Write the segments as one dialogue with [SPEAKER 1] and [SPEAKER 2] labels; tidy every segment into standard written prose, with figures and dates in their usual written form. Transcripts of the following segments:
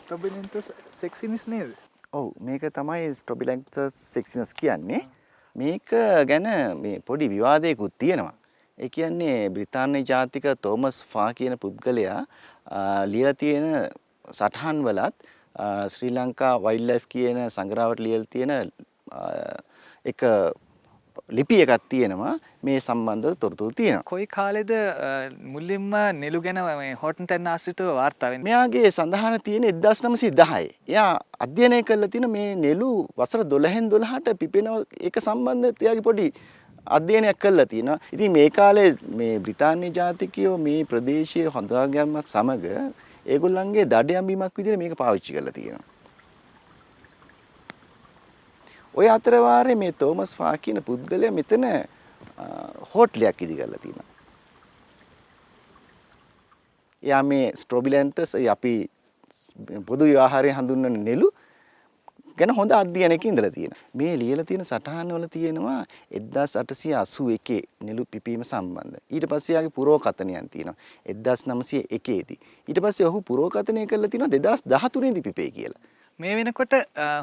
[SPEAKER 1] ස්ට්‍රොබිලෙන්තස් සෙක්සිනස් නේද?
[SPEAKER 2] ඔව් මේක තමයි ස්ට්‍රොබිලෙන්තස් සෙක්සිනස් කියන්නේ. මේක ගැන මේ පොඩි විවාදයකුත් තියෙනවා. ඒ කියන්නේ බ්‍රිතාන්‍ය ජාතික තෝමස් ෆා කියන පුද්ගලයා ලියලා තියෙන සටහන් වලත් ශ්‍රී ලංකා වයිල්ඩ් ලයිෆ් කියන සංග්‍රහවට ලියලා තියෙන එක ලිපි එකක් තියෙනවා මේ සම්බන්ධව තොරතුරු තියෙනවා.
[SPEAKER 1] කොයි කාලෙද මුලින්ම නෙළු ගැන මේ හෝටන් තැන්න ආශ්‍රිතව වාර්තා වෙන්නේ?
[SPEAKER 2] මෙයාගේ සඳහන තියෙන 1910. එයා අධ්‍යයනය කරලා තියෙන මේ නෙළු වසර 12න් 12ට පිපෙන එක සම්බන්ධ එයාගේ පොඩි අධ්‍යයනයක් කරලා තියෙනවා. ඉතින් මේ කාලේ මේ බ්‍රිතාන්‍ය ජාතිකයෝ මේ ප්‍රදේශයේ හඳුනා ගැනීමත් සමග ඒගොල්ලන්ගේ දඩයම් බීමක් විදිහට මේක පාවිච්චි කරලා තියෙනවා. ඔය අතර වාරේ මේ තෝමස් ෆා කියන පුද්ගලයා මෙතන හෝටලයක් ඉදි කරලා තියෙනවා. එයා මේ ස්ට්‍රොබිලෙන්තස් අපි පොදු ආහාරයෙන් හඳුන්වන නෙළු ගැන හොඳ අධ්‍යයනයක ඉඳලා තියෙනවා. මේ ලියලා තියෙන සටහන් වල තියෙනවා 1881 නෙළු පිපීම සම්බන්ධ. ඊට පස්සේ යාගේ පුරෝකථනයන් තියෙනවා 1901 දී. ඊට පස්සේ ඔහු පුරෝකථනය කරලා තියෙනවා 2013 දී පිපේ කියලා.
[SPEAKER 1] මේ වෙනකොට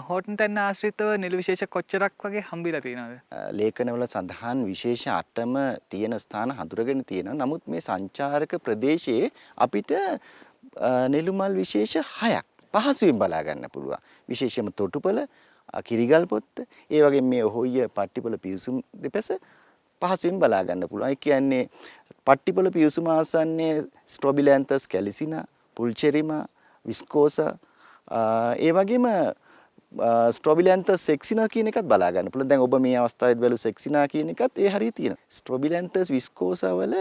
[SPEAKER 1] හෝටන් තැන්න ආශ්‍රිතව නෙළු විශේෂ කොච්චරක් වගේ හම්බෙලා තියෙනවද?
[SPEAKER 2] ලේඛනවල සඳහන් විශේෂ 8ම තියෙන ස්ථාන හඳුරගෙන තියෙනවා. නමුත් මේ සංචාරක ප්‍රදේශයේ අපිට නෙළු මල් විශේෂ 6ක් පහසුවෙන් බලා ගන්න පුළුවන්. විශේෂයෙන්ම තොටුපළ, කිරිගල් පොත්ත, ඒ වගේම මේ ඔහොය පට්ටිපොළ පිවිසුම් දෙපස පහසුවෙන් බලා ගන්න පුළුවන්. ඒ කියන්නේ පට්ටිපොළ පිවිසුම ආසන්නයේ ස්ට්‍රොබිලැන්තස් කැලිසිනා, පුල්චෙරිමා, විස්කෝසා ඒ වගේම ස්ට්‍රොබිලැන්තස් සෙක්සිනා කියන එකත් බලා ගන්න පුළුවන්. දැන් ඔබ මේ අවස්ථාවේදී බැලු සෙක්සිනා කියන එකත් ඒ හරිය තියෙනවා. ස්ට්‍රොබිලැන්තස් විස්කෝසා වල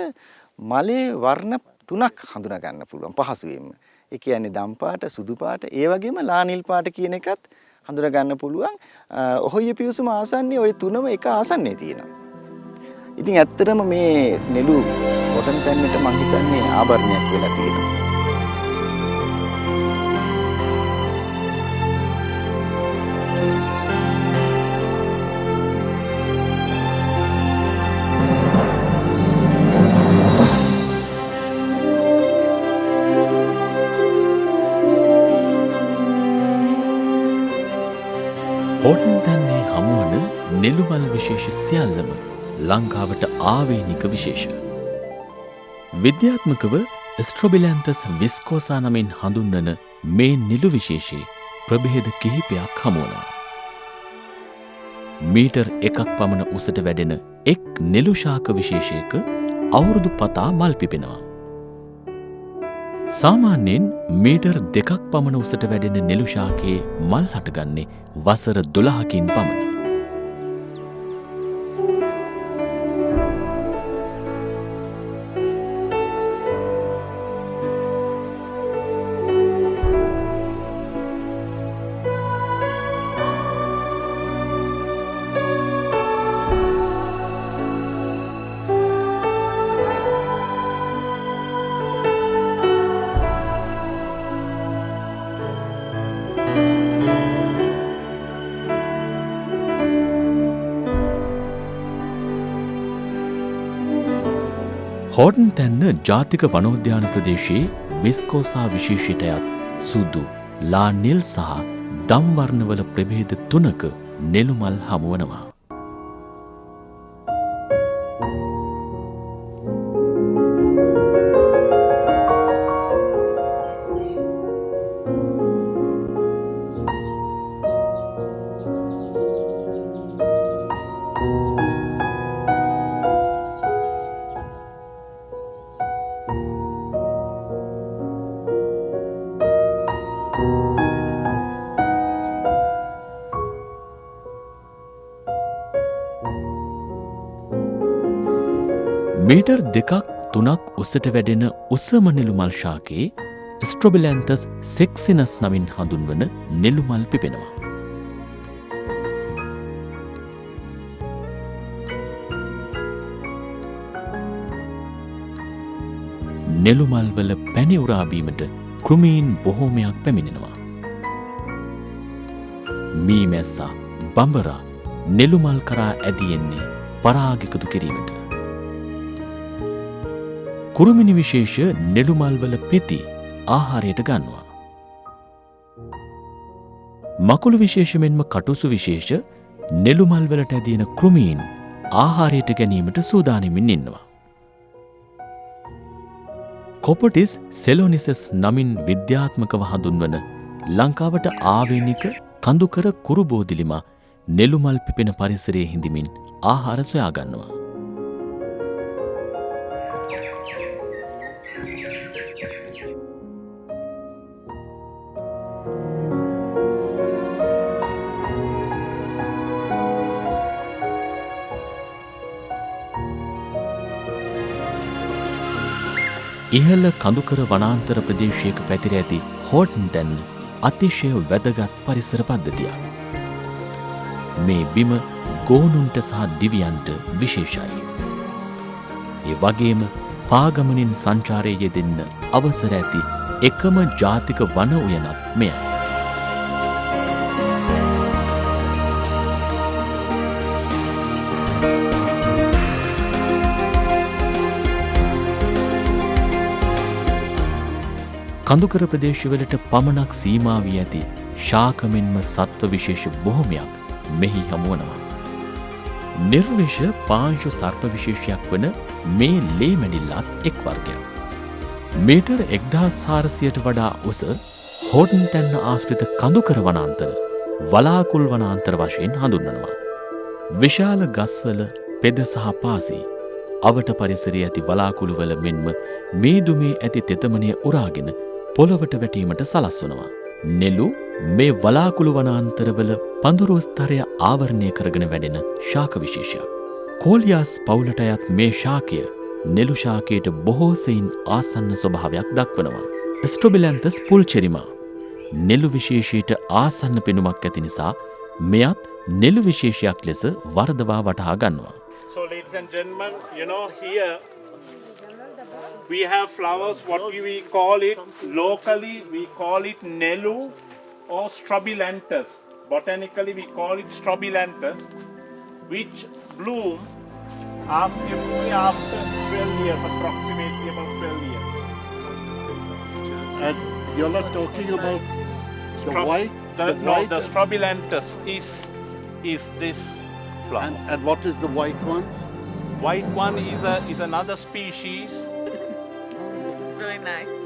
[SPEAKER 2] මලේ වර්ණ 3ක් හඳුනා ගන්න පුළුවන් පහසුවෙන්ම. ඒ කියන්නේ දම් පාට, සුදු පාට, ඒ වගේම ලා නිල් පාට කියන එකත් හඳුනා ගන්න පුළුවන්. ඔහොය පිවිසුම ආසන්නයේ ওই තුනම එක ආසන්නයේ තියෙනවා. ඉතින් ඇත්තටම මේ නෙළු හෝටන් තැන්නට මම හිතන්නේ ආභරණයක් වෙලා තියෙනවා.
[SPEAKER 3] හෝටන් තැන්නේ හමුවන නෙළුමල් විශේෂ සියල්ලම ලංකාවට ආවේනික විශේෂ. විද්‍යාත්මකව ස්ට්‍රොබිලැන්තස් විස්කෝසා නමින් හඳුන්වන මේ නෙළු විශේෂයේ ප්‍රභේද කිහිපයක් හමුවනවා. මීටර් 1ක් පමණ උසට වැඩෙන එක් නෙළු ශාක විශේෂයක අවුරුදු පතා මල් පිපෙනවා. සාමාන්‍යයෙන් මීටර් 2ක් පමණ උසට වැඩෙන නෙළු ශාකයේ මල් හටගන්නේ වසර 12කින් පමණ. හෝටන් තැන්න ජාතික වනෝද්‍යාන ප්‍රදේශයේ විස්කෝසා විශේෂිතයත් සුදු, ලා නිල් සහ දම් වර්ණවල ප්‍රභේද 3ක නෙළුමල් හමුවනවා. මීටර් 2ක් 3ක් උසට වැඩෙන උසම නෙළුමල් ශාකයේ ස්ට්‍රොබිලැන්තස් සෙක්සිනස් නමින් හඳුන්වන නෙළුමල් පිපෙනවා. නෙළුමල් වල පැණි උරා බීමට කෘමීන් බොහෝමයක් පැමිණෙනවා. මී මැස්සා බඹරා නෙළුමල් කරා ඇදියෙන්නේ පරාගිකතු කිරීමට. කුරුමිනි විශේෂ නෙළුමල් වල පෙති ආහාරයට ගන්නවා. මකුළු විශේෂයෙන්ම කටුසු විශේෂ නෙළුමල් වලට ඇදෙන කෘමීන් ආහාරයට ගැනීමට සූදානමින් ඉන්නවා. කොපොටිස් සෙලොනිසස් නමින් විද්‍යාත්මකව හඳුන්වන ලංකාවට ආවේනික කඳුකර කුරුබෝදිලිම නෙළුමල් පිපෙන පරිසරයේ හිඳමින් ආහාර සොයා ගන්නවා. ඉහළ කඳුකර වනාන්තර ප්‍රදේශයක පැතිර ඇති හෝටන් තැන්න අතිශය වැදගත් පරිසර පද්ධතියක්. මේ බිම ගෝනුන්ට සහ දිවියන්ට විශේෂයි. ඒ වගේම පාගමනින් සංචාරයේ යෙදෙන්න අවසර ඇති එකම ජාතික වන උයනක් මෙයයි. කඳුකර ප්‍රදේශවලට පමණක් සීමා වී ඇති ශාකමෙන්ම සත්ව විශේෂ බොහොමයක් මෙහි හමුවනවා. නිර්විෂ පාංශු සර්ප විශේෂයක් වන මේ ලේ මැඩිල්ලත් එක් වර්ගයක්. මීටර් 1400ට වඩා උස හෝටන් තැන්න ආශ්‍රිත කඳුකර වනාන්තර වලාකුල් වනාන්තර වශයෙන් හඳුන්වනවා. විශාල ගස්වල පෙද සහ පාසී අවට පරිසරයේ ඇති වලාකුළුවල මෙන්ම මේ දුමේ ඇති තෙතමනය උරාගෙන පොළොවට වැටීමට සලස්වනවා. නෙළු මේ වලාකුළු වනාන්තරවල පඳුරු ස්තරය ආවරණය කරගෙන වැඩෙන ශාක විශේෂයක්. කෝලියාස් පවුලට අයත් මේ ශාකය නෙළු ශාකයට බොහෝ සෙයින් ආසන්න ස්වභාවයක් දක්වනවා. ස්ට්‍රොබිලැන්තස් පුල්චෙරිමා නෙළු විශේෂයට ආසන්න පෙනුමක් ඇති නිසා මෙයත් නෙළු විශේෂයක් ලෙස වර්ධවා වටහා ගන්නවා.
[SPEAKER 4] So ladies and gentlemen, here we have flowers, what we call it, locally we call it Nelu or Strobilanthus. Botanically we call it Strobilanthus, which bloom after 12 years, approximately about 12 years.
[SPEAKER 5] And you're not talking about the white?
[SPEAKER 4] The Strobilanthus is this flower.
[SPEAKER 5] And what is the white one?
[SPEAKER 4] White one is another species.
[SPEAKER 6] It's really nice.